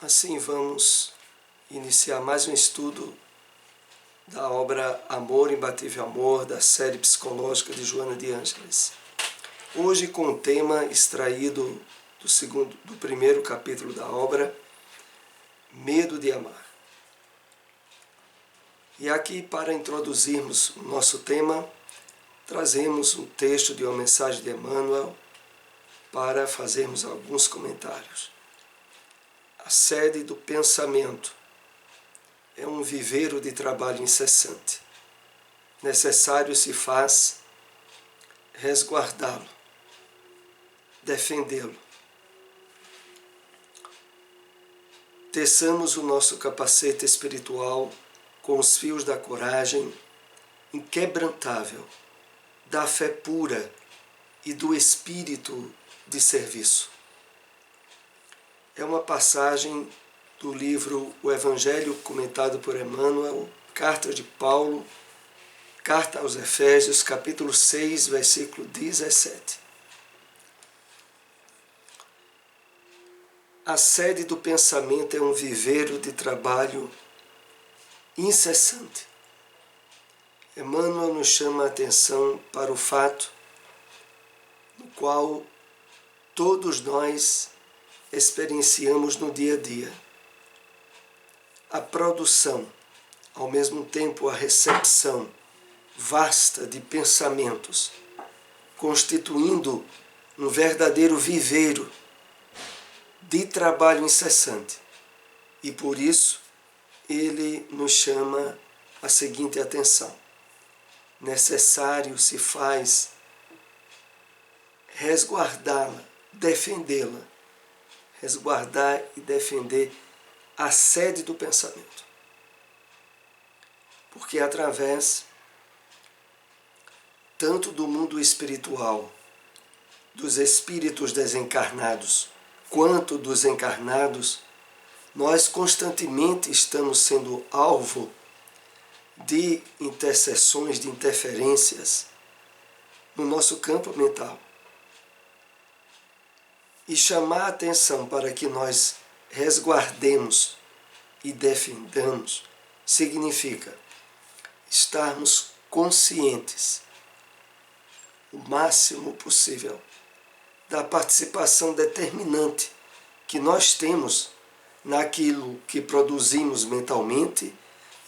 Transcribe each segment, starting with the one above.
Assim vamos iniciar mais um estudo da obra Amor, Imbatível Amor, da série psicológica de Joana de Ângeles. Hoje com o tema extraído do primeiro capítulo da obra, Medo de Amar. E aqui, para introduzirmos o nosso tema, trazemos um texto de uma mensagem de Emmanuel para fazermos alguns comentários. A sede do pensamento é um viveiro de trabalho incessante. Necessário se faz resguardá-lo, defendê-lo. Teçamos o nosso capacete espiritual com os fios da coragem inquebrantável, da fé pura e do espírito de serviço. É uma passagem do livro O Evangelho comentado por Emmanuel, Carta de Paulo, Carta aos Efésios, capítulo 6, versículo 17. A sede do pensamento é um viveiro de trabalho incessante. Emmanuel nos chama a atenção para o fato no qual todos nós experienciamos no dia a dia. A produção, ao mesmo tempo a recepção vasta de pensamentos, constituindo um verdadeiro viveiro de trabalho incessante. E por isso ele nos chama a seguinte atenção. Necessário se faz resguardá-la, defendê-la. Resguardar e defender a sede do pensamento. Porque através tanto do mundo espiritual, dos espíritos desencarnados, quanto dos encarnados, nós constantemente estamos sendo alvo de intercessões, de interferências no nosso campo mental. E chamar a atenção para que nós resguardemos e defendamos significa estarmos conscientes o máximo possível da participação determinante que nós temos naquilo que produzimos mentalmente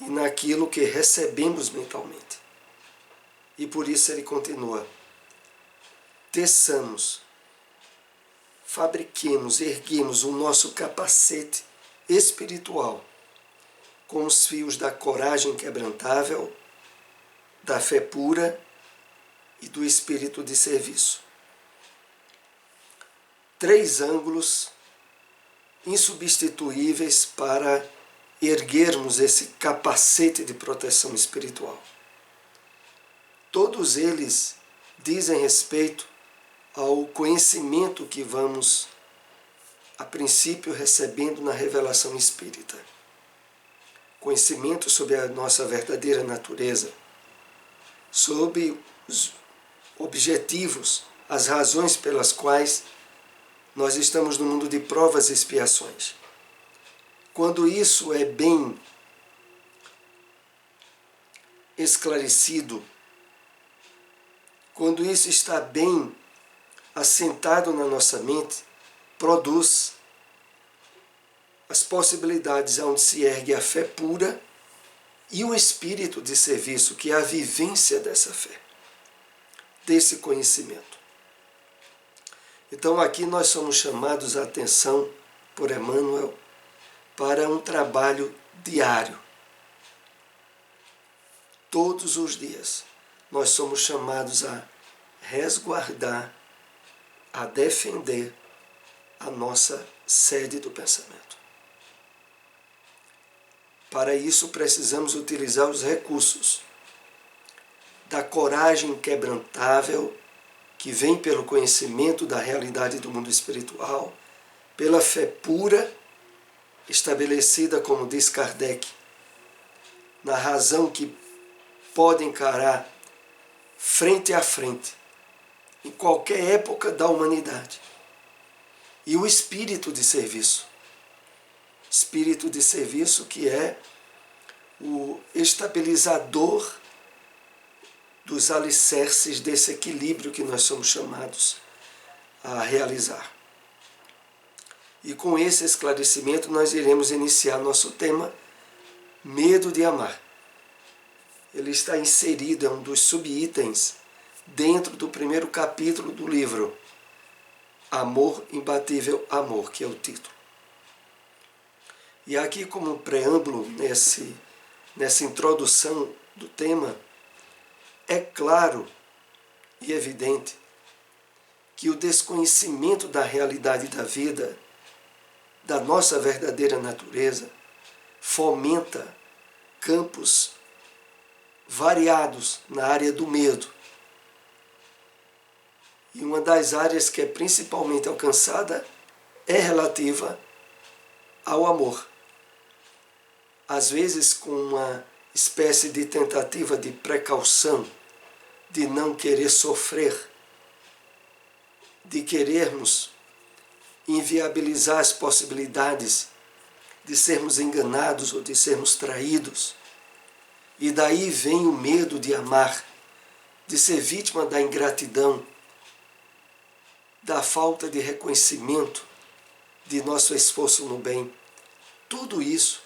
e naquilo que recebemos mentalmente. E por isso ele continua: teçamos, fabriquemos, erguemos o nosso capacete espiritual com os fios da coragem quebrantável, da fé pura e do espírito de serviço. 3 ângulos insubstituíveis para erguermos esse capacete de proteção espiritual. Todos eles dizem respeito ao conhecimento que vamos, a princípio, recebendo na revelação espírita. Conhecimento sobre a nossa verdadeira natureza, sobre os objetivos, as razões pelas quais nós estamos no mundo de provas e expiações. Quando isso é bem esclarecido, quando isso está bem assentado na nossa mente, produz as possibilidades onde se ergue a fé pura e o espírito de serviço, que é a vivência dessa fé, desse conhecimento. Então aqui nós somos chamados a atenção por Emmanuel para um trabalho diário. Todos os dias nós somos chamados a resguardar, a defender a nossa sede do pensamento. Para isso precisamos utilizar os recursos da coragem inquebrantável que vem pelo conhecimento da realidade do mundo espiritual, pela fé pura, estabelecida, como diz Kardec, na razão que pode encarar frente a frente, em qualquer época da humanidade. E o espírito de serviço, espírito de serviço, que é o estabilizador dos alicerces desse equilíbrio que nós somos chamados a realizar. E com esse esclarecimento nós iremos iniciar nosso tema, medo de amar. Ele está inserido, é um dos subitens dentro do primeiro capítulo do livro, Amor, Imbatível Amor, que é o título. E aqui, como preâmbulo nessa introdução do tema, é claro e evidente que o desconhecimento da realidade da vida, da nossa verdadeira natureza, fomenta campos variados na área do medo. E uma das áreas que é principalmente alcançada é relativa ao amor. Às vezes com uma espécie de tentativa de precaução, de não querer sofrer, de querermos inviabilizar as possibilidades de sermos enganados ou de sermos traídos. E daí vem o medo de amar, de ser vítima da ingratidão, da falta de reconhecimento de nosso esforço no bem. Tudo isso,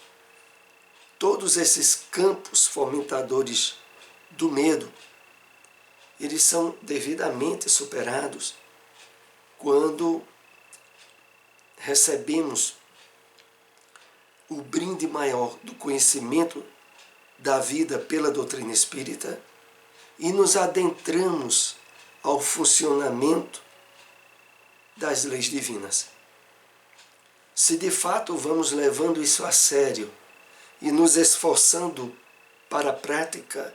todos esses campos fomentadores do medo, eles são devidamente superados quando recebemos o brinde maior do conhecimento da vida pela doutrina espírita e nos adentramos ao funcionamento das leis divinas. Se de fato vamos levando isso a sério e nos esforçando para a prática,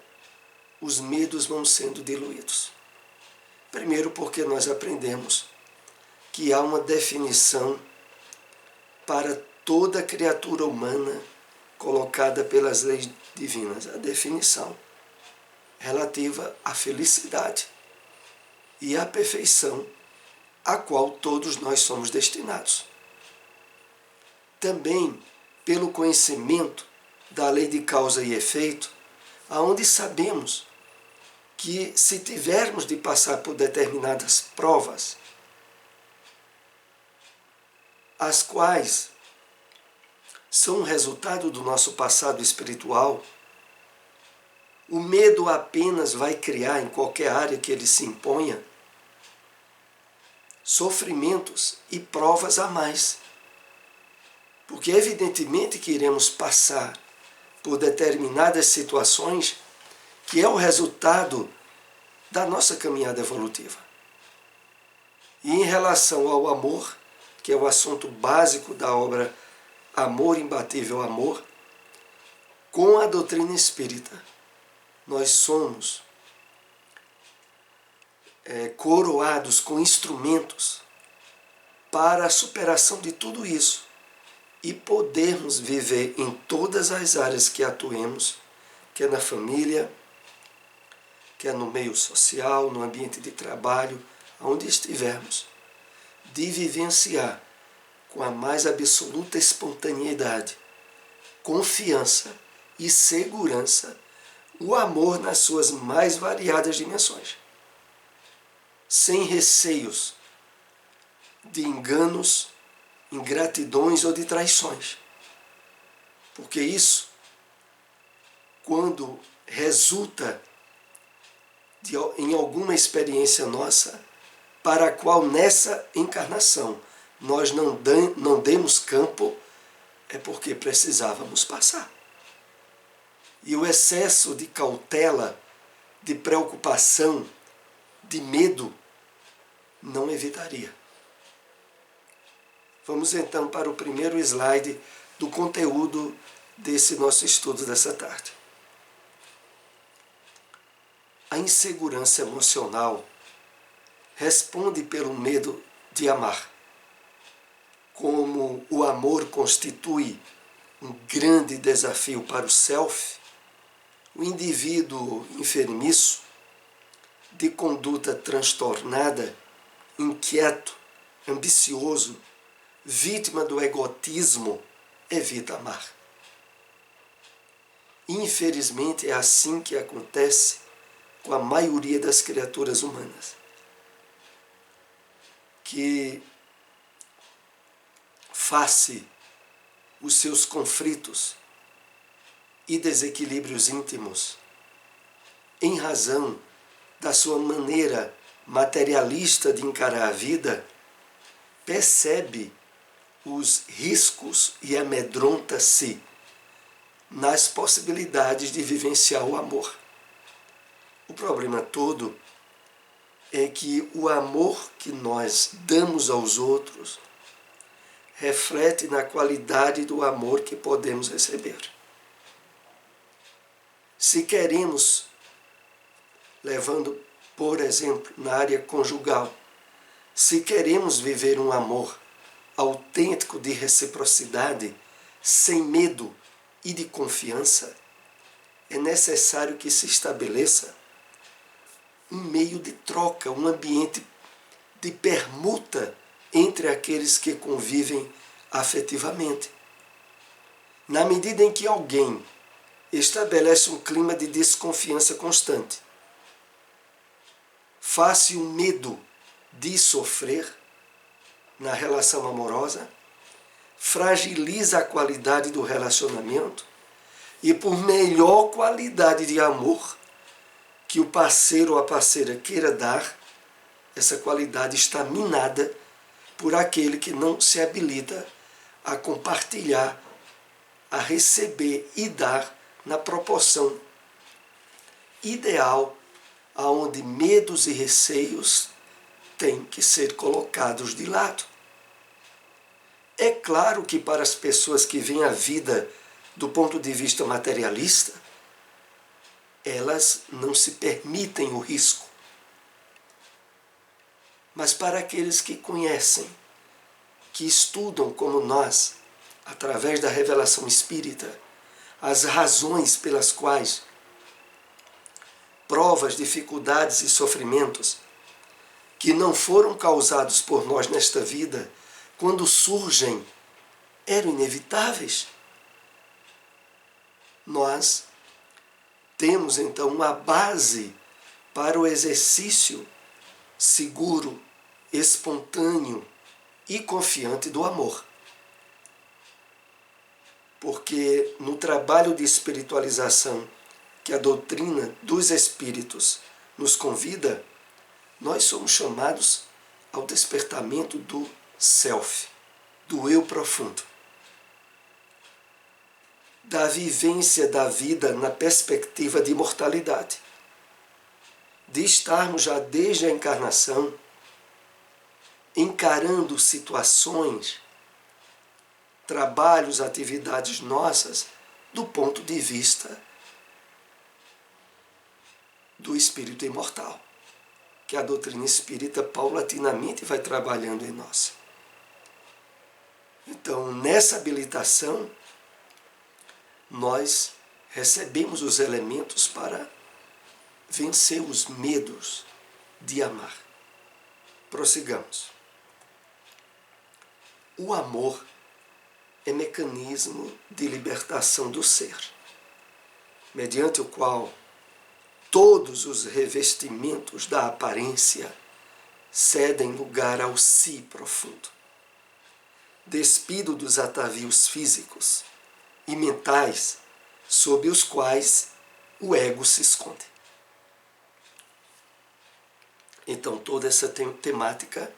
os medos vão sendo diluídos. Primeiro porque nós aprendemos que há uma definição para toda criatura humana colocada pelas leis divinas, a definição relativa à felicidade e à perfeição a qual todos nós somos destinados. Também pelo conhecimento da lei de causa e efeito, aonde sabemos que se tivermos de passar por determinadas provas, as quais são resultado do nosso passado espiritual, o medo apenas vai criar, em qualquer área que ele se imponha, sofrimentos e provas a mais. Porque evidentemente que iremos passar por determinadas situações que é o resultado da nossa caminhada evolutiva. E em relação ao amor, que é o assunto básico da obra Amor, Imbatível Amor, com a doutrina espírita, nós somos coroados com instrumentos para a superação de tudo isso e podermos viver em todas as áreas que atuemos, que é na família, que é no meio social, no ambiente de trabalho, onde estivermos, de vivenciar com a mais absoluta espontaneidade, confiança e segurança o amor nas suas mais variadas dimensões, sem receios de enganos, ingratidões ou de traições. Porque isso, quando resulta em alguma experiência nossa, para a qual nessa encarnação nós não demos campo, é porque precisávamos passar. E o excesso de cautela, de preocupação, de medo, não evitaria. Vamos então para o primeiro slide do conteúdo desse nosso estudo dessa tarde. A insegurança emocional responde pelo medo de amar. Como o amor constitui um grande desafio para o self, o indivíduo enfermiço, de conduta transtornada, inquieto, ambicioso, vítima do egotismo, evita amar. Infelizmente é assim que acontece com a maioria das criaturas humanas, que face os seus conflitos e desequilíbrios íntimos, em razão da sua maneira materialista de encarar a vida, percebe os riscos e amedronta-se nas possibilidades de vivenciar o amor. O problema todo é que o amor que nós damos aos outros reflete na qualidade do amor que podemos receber. Se queremos, levando por exemplo na área conjugal, se queremos viver um amor autêntico de reciprocidade, sem medo e de confiança, é necessário que se estabeleça um meio de troca, um ambiente de permuta entre aqueles que convivem afetivamente. Na medida em que alguém estabelece um clima de desconfiança constante, face o medo de sofrer na relação amorosa, fragiliza a qualidade do relacionamento e, por melhor qualidade de amor que o parceiro ou a parceira queira dar, essa qualidade está minada por aquele que não se habilita a compartilhar, a receber e dar na proporção ideal, aonde medos e receios têm que ser colocados de lado. É claro que para as pessoas que veem a vida do ponto de vista materialista, elas não se permitem o risco. Mas para aqueles que conhecem, que estudam como nós, através da revelação espírita, as razões pelas quais provas, dificuldades e sofrimentos que não foram causados por nós nesta vida, quando surgem, eram inevitáveis. Nós temos então uma base para o exercício seguro, espontâneo e confiante do amor. Porque no trabalho de espiritualização que a doutrina dos espíritos nos convida, nós somos chamados ao despertamento do self, do eu profundo, da vivência da vida na perspectiva de imortalidade, de estarmos já desde a encarnação encarando situações, trabalhos, atividades nossas do ponto de vista do espírito imortal, que a doutrina espírita paulatinamente vai trabalhando em nós. Então, nessa habilitação, nós recebemos os elementos para vencer os medos de amar. Prossigamos. O amor é mecanismo de libertação do ser, mediante o qual todos os revestimentos da aparência cedem lugar ao si profundo, despido dos atavios físicos e mentais sob os quais o ego se esconde. Então toda essa temática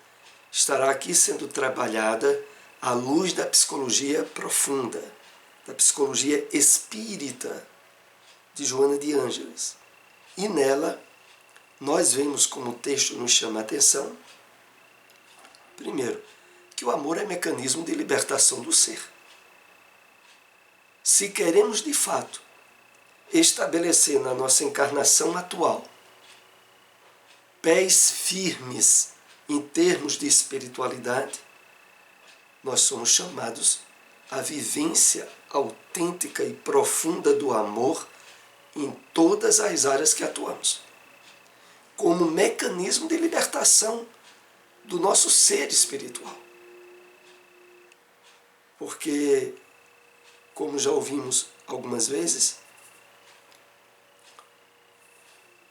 estará aqui sendo trabalhada à luz da psicologia profunda, da psicologia espírita de Joana de Ângeles. E nela nós vemos, como o texto nos chama a atenção, primeiro, que o amor é mecanismo de libertação do ser. Se queremos de fato estabelecer na nossa encarnação atual pés firmes em termos de espiritualidade, nós somos chamados à vivência autêntica e profunda do amor em todas as áreas que atuamos, como mecanismo de libertação do nosso ser espiritual. Porque como já ouvimos algumas vezes,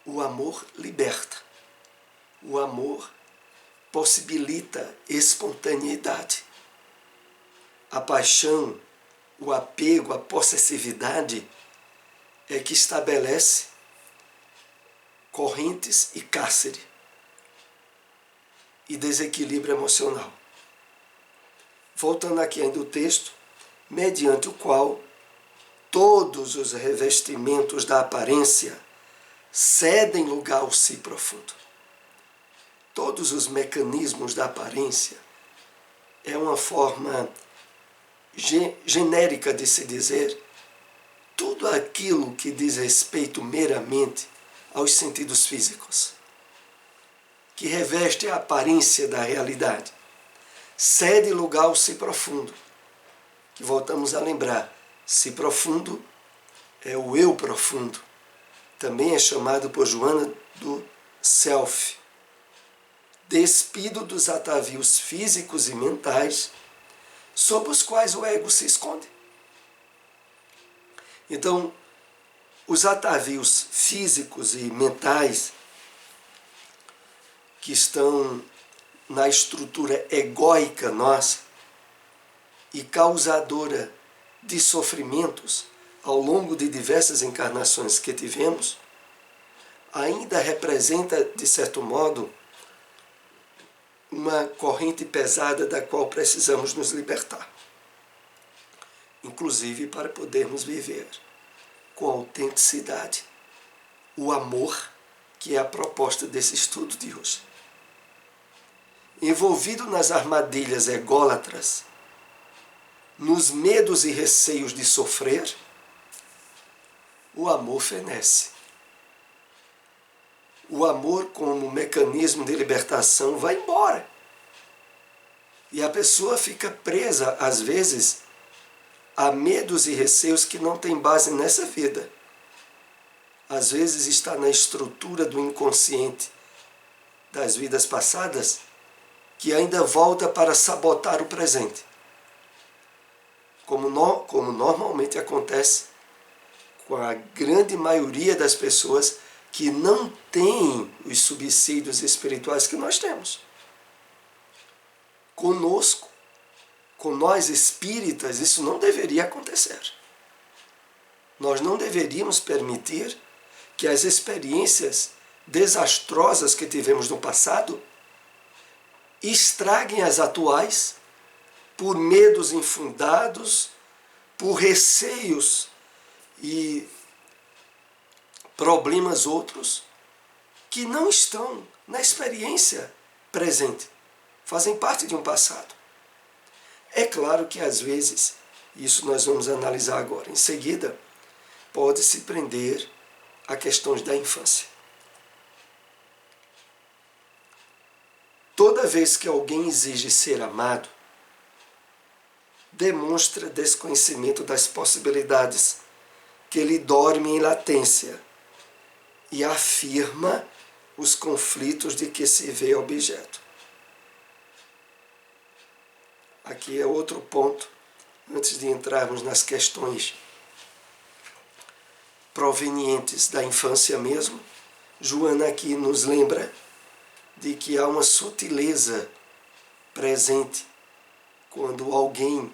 o amor liberta. O amor possibilita espontaneidade. A paixão, o apego, a possessividade é que estabelece correntes e cárcere e desequilíbrio emocional. Voltando aqui ainda o texto, mediante o qual todos os revestimentos da aparência cedem lugar ao si profundo. Todos os mecanismos da aparência é uma forma genérica de se dizer tudo aquilo que diz respeito meramente aos sentidos físicos, que reveste a aparência da realidade, cede lugar ao si profundo, que voltamos a lembrar, si profundo é o eu profundo, também é chamado por Joana do self, despido dos atavios físicos e mentais sob os quais o ego se esconde. Então, os atavios físicos e mentais que estão na estrutura egóica nossa e causadora de sofrimentos ao longo de diversas encarnações que tivemos, ainda representa, de certo modo, uma corrente pesada da qual precisamos nos libertar, inclusive para podermos viver com autenticidade o amor, que é a proposta desse estudo de hoje. Envolvido nas armadilhas ególatras, nos medos e receios de sofrer, o amor fenece. O amor, como mecanismo de libertação, vai embora. E a pessoa fica presa, às vezes, a medos e receios que não têm base nessa vida. Às vezes está na estrutura do inconsciente das vidas passadas, que ainda volta para sabotar o presente. Como normalmente acontece com a grande maioria das pessoas que não têm os subsídios espirituais que nós temos. Conosco, com nós espíritas, isso não deveria acontecer. Nós não deveríamos permitir que as experiências desastrosas que tivemos no passado estraguem as atuais por medos infundados, por receios e problemas outros que não estão na experiência presente, fazem parte de um passado. É claro que às vezes, isso nós vamos analisar agora em seguida, pode se prender a questões da infância. Toda vez que alguém exige ser amado, demonstra desconhecimento das possibilidades que lhe dormem em latência e afirma os conflitos de que se vê objeto. Aqui é outro ponto, antes de entrarmos nas questões provenientes da infância mesmo. Joana aqui nos lembra de que há uma sutileza presente quando alguém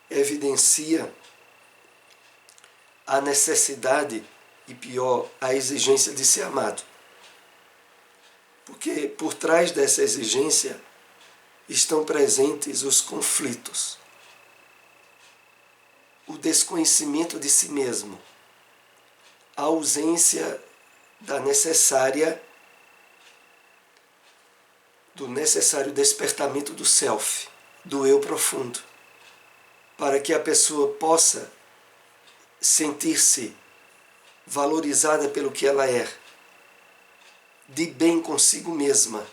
evidencia a necessidade e, pior, a exigência de ser amado. Porque por trás dessa exigência estão presentes os conflitos, o desconhecimento de si mesmo, a ausência do necessário despertamento do self, do eu profundo, para que a pessoa possa sentir-se valorizada pelo que ela é, de bem consigo mesma,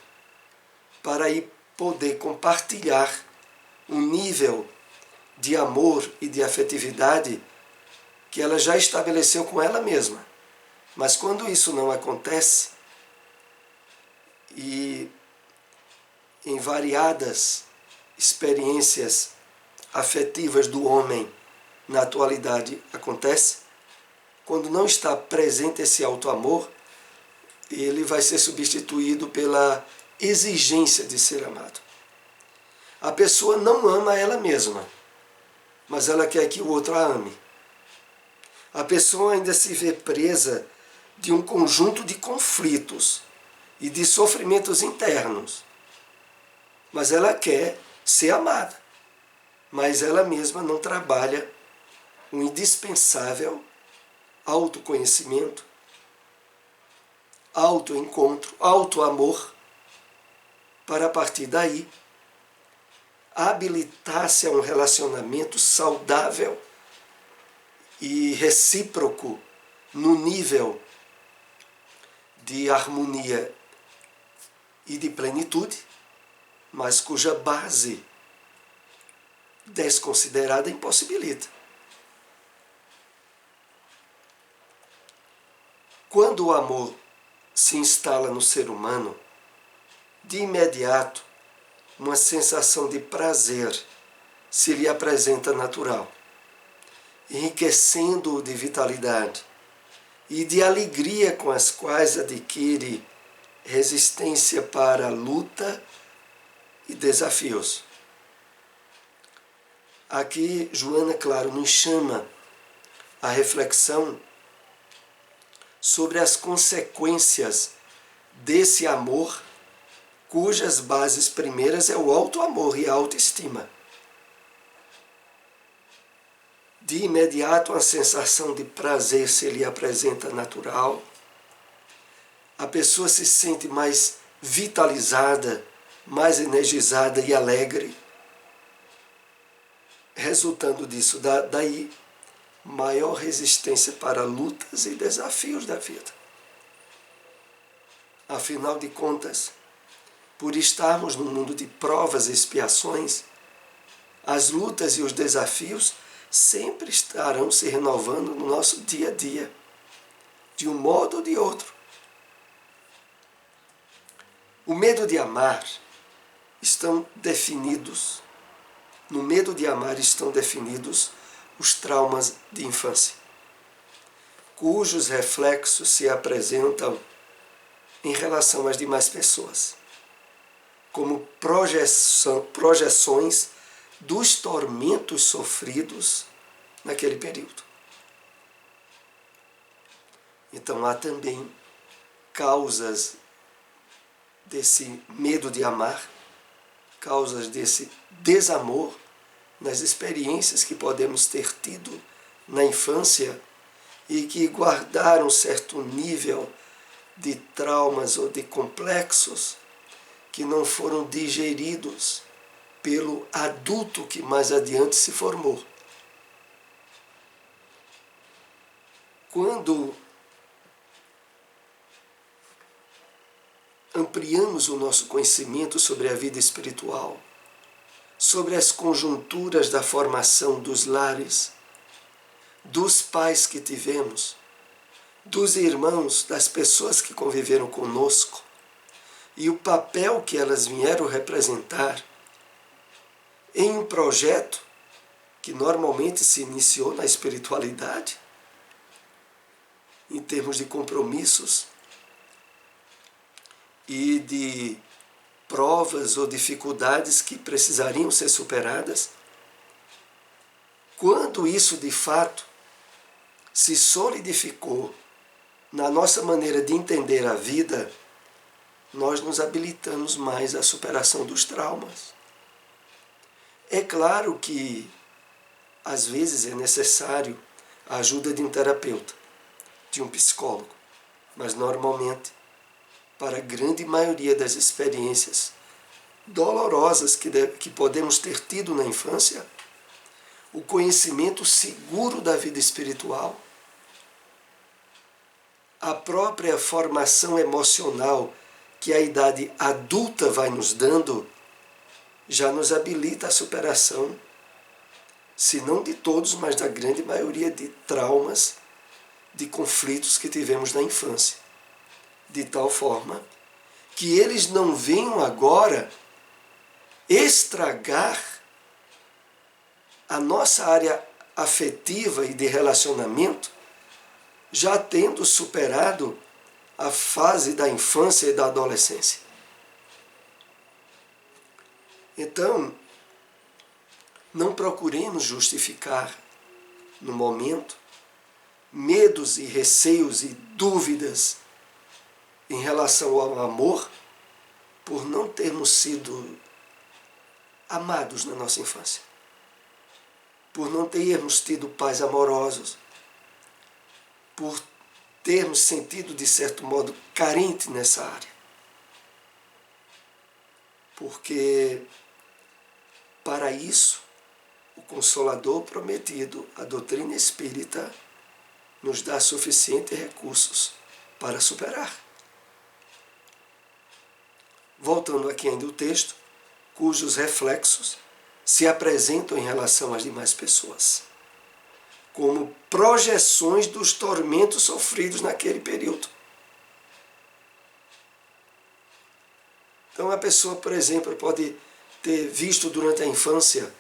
para aí poder compartilhar um nível de amor e de afetividade que ela já estabeleceu com ela mesma. Mas quando isso não acontece, e em variadas experiências afetivas do homem na atualidade acontece, quando não está presente esse auto-amor, ele vai ser substituído pela exigência de ser amado. A pessoa não ama ela mesma, mas ela quer que o outro a ame. A pessoa ainda se vê presa de um conjunto de conflitos e de sofrimentos internos, mas ela quer ser amada, mas ela mesma não trabalha o indispensável autoconhecimento, autoencontro, autoamor, para a partir daí habilitar-se a um relacionamento saudável e recíproco no nível de harmonia e de plenitude, mas cuja base desconsiderada impossibilita. Quando o amor se instala no ser humano, de imediato uma sensação de prazer se lhe apresenta natural, enriquecendo-o de vitalidade e de alegria com as quais adquire resistência para a luta e desafios. Aqui Joana, claro, nos chama a reflexão sobre as consequências desse amor, cujas bases primeiras é o autoamor e a autoestima. De imediato, a sensação de prazer se lhe apresenta natural. A pessoa se sente mais vitalizada, mais energizada e alegre. Resultando disso, daí, maior resistência para lutas e desafios da vida. Afinal de contas, por estarmos num mundo de provas e expiações, as lutas e os desafios sempre estarão se renovando no nosso dia a dia, de um modo ou de outro. O medo de amar estão definidos. No medo de amar estão definidos os traumas de infância, cujos reflexos se apresentam em relação às demais pessoas, como projeções dos tormentos sofridos naquele período. Então há também causas desse medo de amar, causas desse desamor nas experiências que podemos ter tido na infância e que guardaram certo nível de traumas ou de complexos que não foram digeridos pelo adulto que mais adiante se formou. Quando ampliamos o nosso conhecimento sobre a vida espiritual, sobre as conjunturas da formação dos lares, dos pais que tivemos, dos irmãos, das pessoas que conviveram conosco, e o papel que elas vieram representar em um projeto que normalmente se iniciou na espiritualidade, em termos de compromissos e de provas ou dificuldades que precisariam ser superadas, quando isso de fato se solidificou na nossa maneira de entender a vida, nós nos habilitamos mais à superação dos traumas. É claro que às vezes é necessário a ajuda de um terapeuta, de um psicólogo, mas normalmente, para a grande maioria das experiências dolorosas que podemos ter tido na infância, o conhecimento seguro da vida espiritual, a própria formação emocional que a idade adulta vai nos dando, já nos habilita à superação, se não de todos, mas da grande maioria de traumas, de conflitos que tivemos na infância. De tal forma que eles não venham agora estragar a nossa área afetiva e de relacionamento já tendo superado a fase da infância e da adolescência. Então, não procuremos justificar no momento medos e receios e dúvidas em relação ao amor por não termos sido amados na nossa infância, por não termos tido pais amorosos, por termos sentido, de certo modo, carente nessa área. Porque, para isso, o Consolador prometido, a doutrina espírita, nos dá suficientes recursos para superar. Voltando aqui ainda ao texto, cujos reflexos se apresentam em relação às demais pessoas, como projeções dos tormentos sofridos naquele período. Então a pessoa, por exemplo, pode ter visto durante a infância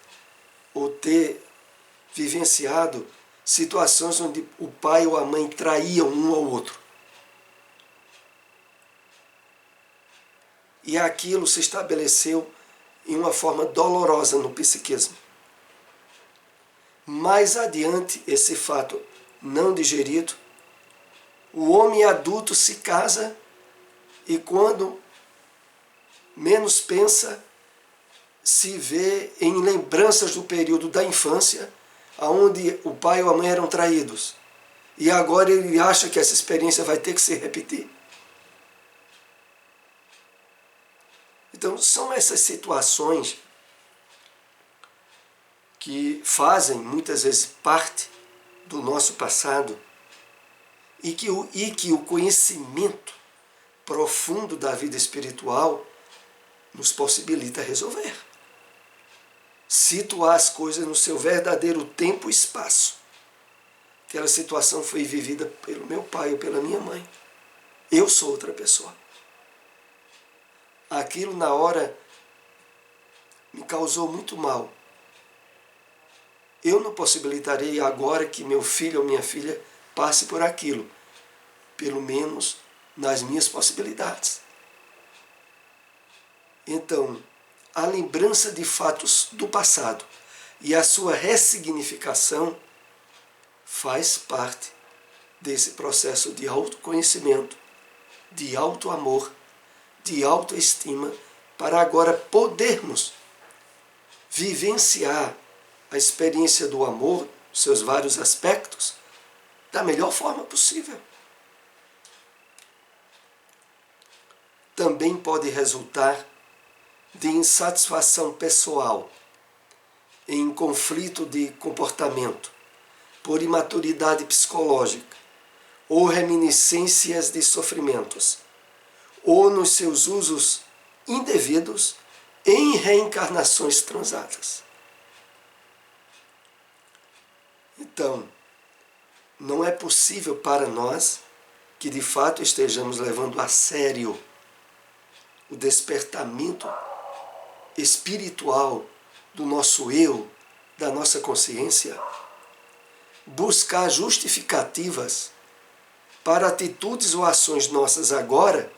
ou ter vivenciado situações onde o pai ou a mãe traíam um ao outro. E aquilo se estabeleceu em uma forma dolorosa no psiquismo. Mais adiante, esse fato não digerido, o homem adulto se casa e quando menos pensa, se vê em lembranças do período da infância, onde o pai ou a mãe eram traídos. E agora ele acha que essa experiência vai ter que se repetir. Então, são essas situações que fazem, muitas vezes, parte do nosso passado e que o conhecimento profundo da vida espiritual nos possibilita resolver. Situar as coisas no seu verdadeiro tempo e espaço. Aquela situação foi vivida pelo meu pai ou pela minha mãe. Eu sou outra pessoa. Aquilo na hora me causou muito mal. Eu não possibilitarei agora que meu filho ou minha filha passe por aquilo, pelo menos nas minhas possibilidades. Então, a lembrança de fatos do passado e a sua ressignificação faz parte desse processo de autoconhecimento, de autoamor, de autoestima, para agora podermos vivenciar a experiência do amor, seus vários aspectos, da melhor forma possível. Também pode resultar de insatisfação pessoal, em conflito de comportamento, por imaturidade psicológica, ou reminiscências de sofrimentos, ou nos seus usos indevidos em reencarnações transatas. Então, não é possível para nós que de fato estejamos levando a sério o despertamento espiritual do nosso eu, da nossa consciência, buscar justificativas para atitudes ou ações nossas agora,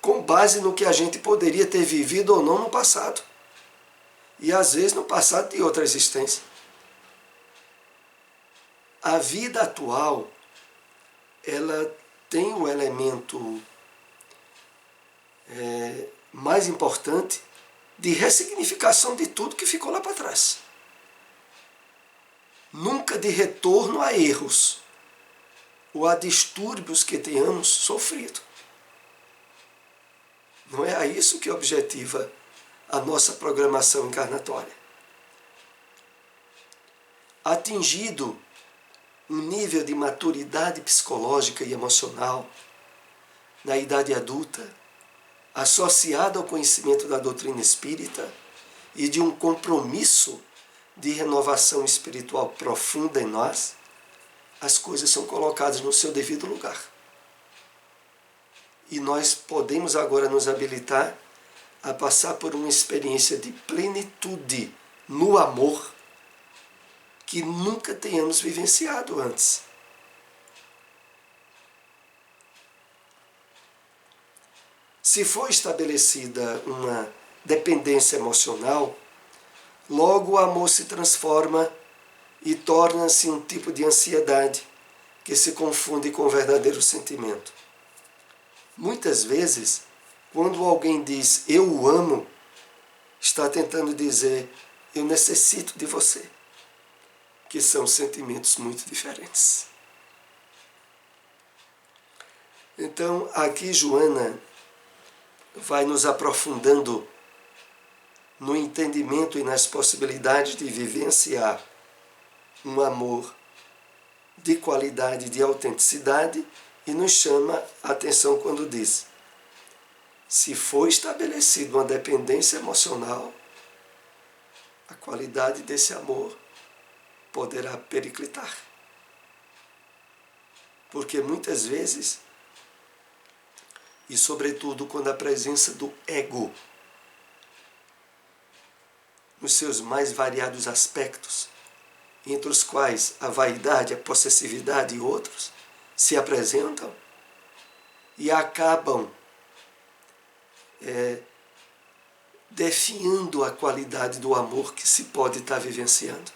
com base no que a gente poderia ter vivido ou não no passado. E às vezes no passado de outra existência. A vida atual, ela tem o elemento mais importante de ressignificação de tudo que ficou lá para trás. Nunca de retorno a erros ou a distúrbios que tenhamos sofrido. Não é a isso que objetiva a nossa programação encarnatória. Atingido um nível de maturidade psicológica e emocional na idade adulta, associado ao conhecimento da doutrina espírita e de um compromisso de renovação espiritual profunda em nós, as coisas são colocadas no seu devido lugar. E nós podemos agora nos habilitar a passar por uma experiência de plenitude no amor que nunca tenhamos vivenciado antes. Se for estabelecida uma dependência emocional, logo o amor se transforma e torna-se um tipo de ansiedade que se confunde com o verdadeiro sentimento. Muitas vezes, quando alguém diz eu o amo, está tentando dizer eu necessito de você, que são sentimentos muito diferentes. Então, aqui Joana vai nos aprofundando no entendimento e nas possibilidades de vivenciar um amor de qualidade, de autenticidade, e nos chama a atenção quando diz: se for estabelecida uma dependência emocional, a qualidade desse amor poderá periclitar. Porque muitas vezes, e sobretudo quando a presença do ego, nos seus mais variados aspectos, entre os quais a vaidade, a possessividade e outros se apresentam e acabam definhando a qualidade do amor que se pode estar vivenciando.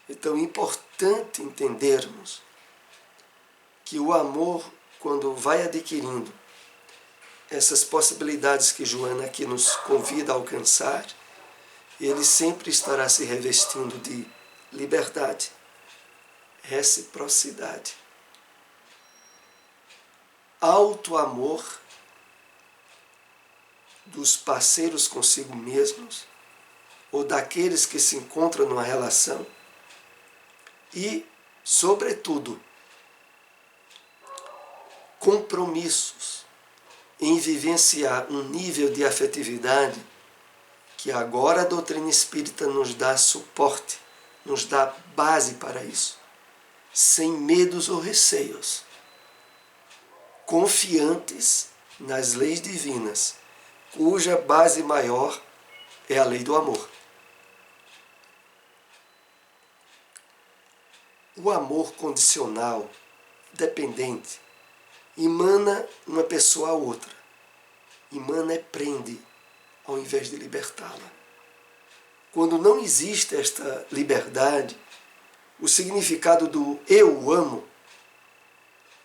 Então é importante entendermos que o amor, quando vai adquirindo essas possibilidades que Joana aqui nos convida a alcançar, ele sempre estará se revestindo de liberdade, reciprocidade, auto-amor dos parceiros consigo mesmos ou daqueles que se encontram numa relação e, sobretudo, compromissos em vivenciar um nível de afetividade que agora a doutrina espírita nos dá suporte, nos dá base para isso, sem medos ou receios, confiantes nas leis divinas, cuja base maior é a lei do amor. O amor condicional, dependente, emana uma pessoa a outra. Emana e prende, ao invés de libertá-la. Quando não existe esta liberdade, o significado do eu amo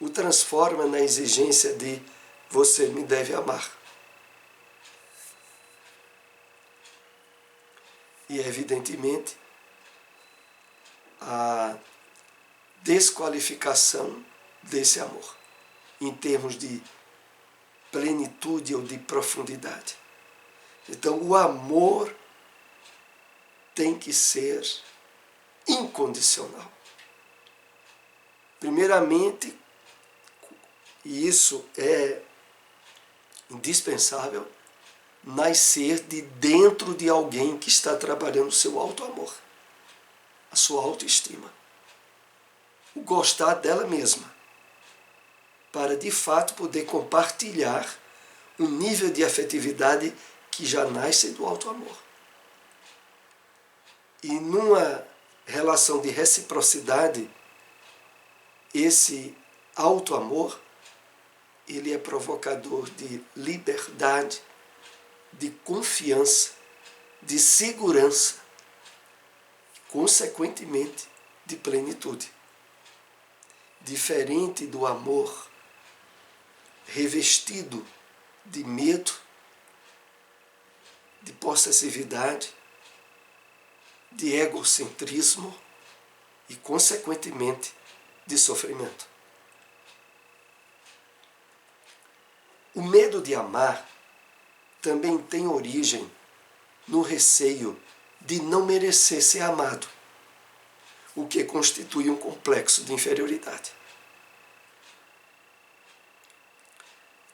o transforma na exigência de você me deve amar. E evidentemente a desqualificação desse amor, em termos de plenitude ou de profundidade. Então o amor tem que ser incondicional. Primeiramente, e isso é indispensável, nascer de dentro de alguém que está trabalhando o seu auto-amor, a sua autoestima, o gostar dela mesma, para de fato poder compartilhar um nível de afetividade que já nasce do auto-amor. E numa relação de reciprocidade, esse auto-amor, ele é provocador de liberdade, de confiança, de segurança, consequentemente de plenitude. Diferente do amor revestido de medo, de possessividade, de egocentrismo e, consequentemente, de sofrimento. O medo de amar também tem origem no receio de não merecer ser amado, o que constitui um complexo de inferioridade.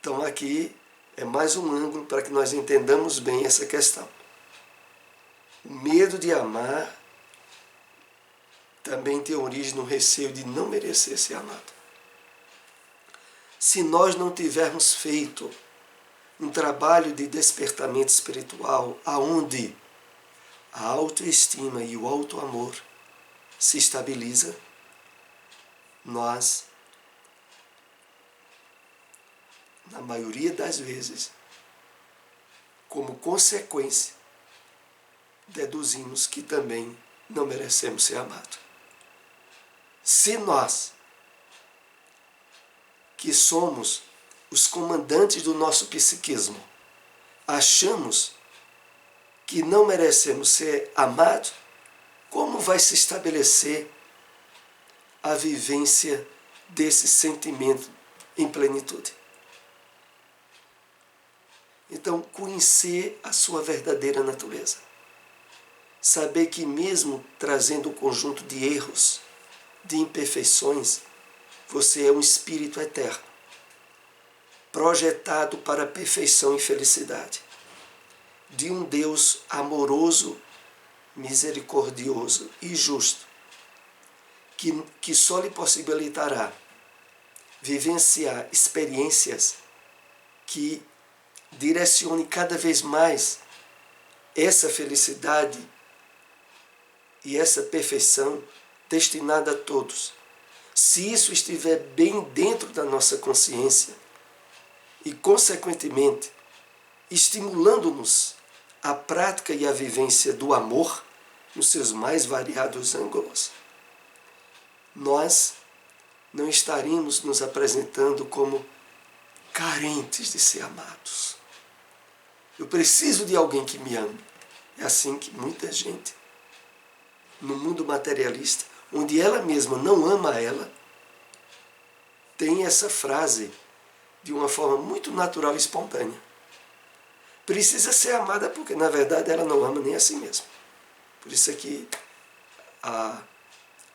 Então aqui é mais um ângulo para que nós entendamos bem essa questão. O medo de amar também tem origem no receio de não merecer ser amado. Se nós não tivermos feito um trabalho de despertamento espiritual, aonde a autoestima e o auto-amor se estabiliza, nós, na maioria das vezes, como consequência, deduzimos que também não merecemos ser amados. Se nós, que somos os comandantes do nosso psiquismo, achamos que não merecemos ser amados, como vai se estabelecer a vivência desse sentimento em plenitude? Então, conhecer a sua verdadeira natureza. Saber que mesmo trazendo um conjunto de erros, de imperfeições, você é um espírito eterno, projetado para a perfeição e felicidade, de um Deus amoroso, misericordioso e justo, que só lhe possibilitará vivenciar experiências que direcione cada vez mais essa felicidade e essa perfeição destinada a todos. Se isso estiver bem dentro da nossa consciência e, consequentemente, estimulando-nos à prática e à vivência do amor nos seus mais variados ângulos, nós não estaríamos nos apresentando como carentes de ser amados. Eu preciso de alguém que me ame. É assim que muita gente, no mundo materialista, onde ela mesma não ama ela, tem essa frase de uma forma muito natural e espontânea. Precisa ser amada porque, na verdade, ela não ama nem a si mesma. Por isso é que a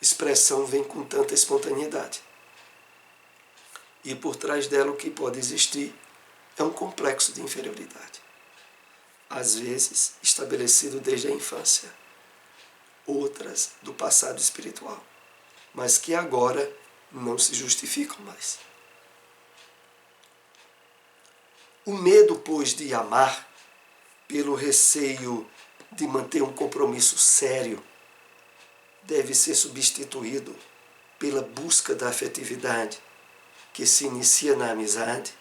expressão vem com tanta espontaneidade. E por trás dela o que pode existir é um complexo de inferioridade. Às vezes estabelecido desde a infância, outras do passado espiritual, mas que agora não se justificam mais. O medo, pois, de amar, pelo receio de manter um compromisso sério, deve ser substituído pela busca da afetividade, que se inicia na amizade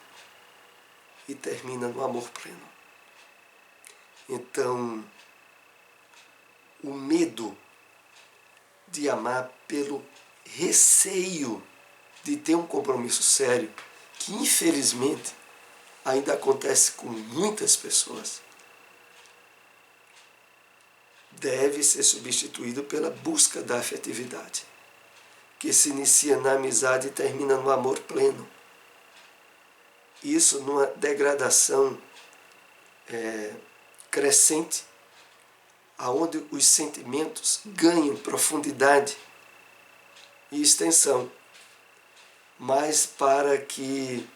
e termina no amor pleno. Então, o medo de amar pelo receio de ter um compromisso sério, que infelizmente ainda acontece com muitas pessoas, deve ser substituído pela busca da afetividade, que se inicia na amizade e termina no amor pleno. Isso numa degradação crescente, aonde os sentimentos ganham profundidade e extensão. Mas para que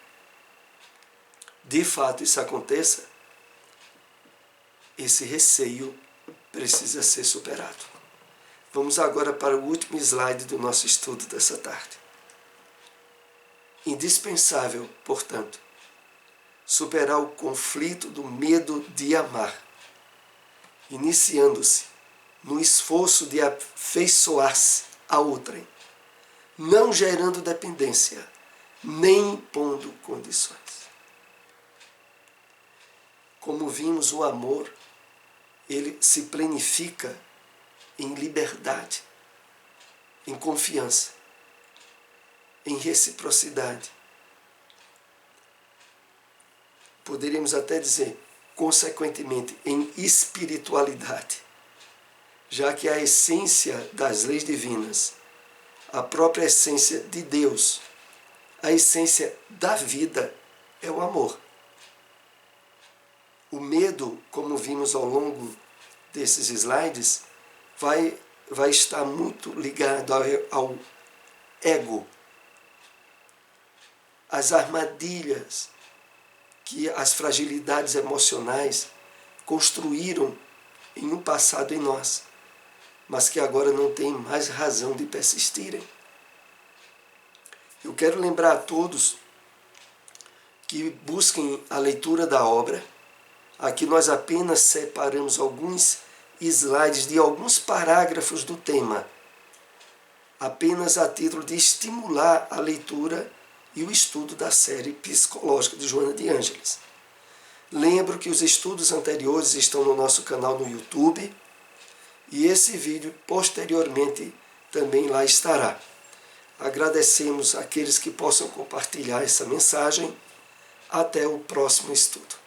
de fato isso aconteça, esse receio precisa ser superado. Vamos agora para o último slide do nosso estudo dessa tarde. Indispensável, portanto, superar o conflito do medo de amar, iniciando-se no esforço de afeiçoar-se a outrem, não gerando dependência, nem impondo condições. Como vimos, o amor, ele se planifica em liberdade, em confiança, em reciprocidade. Poderíamos até dizer, consequentemente, em espiritualidade, já que a essência das leis divinas, a própria essência de Deus, a essência da vida é o amor. O medo, como vimos ao longo desses slides, vai estar muito ligado ao ego, às armadilhas que as fragilidades emocionais construíram em um passado em nós, mas que agora não tem mais razão de persistirem. Eu quero lembrar a todos que busquem a leitura da obra. Aqui nós apenas separamos alguns slides de alguns parágrafos do tema, apenas a título de estimular a leitura e o estudo da série psicológica de Joana de Ângeles. Lembro que os estudos anteriores estão no nosso canal no YouTube e esse vídeo posteriormente também lá estará. Agradecemos àqueles que possam compartilhar essa mensagem. Até o próximo estudo.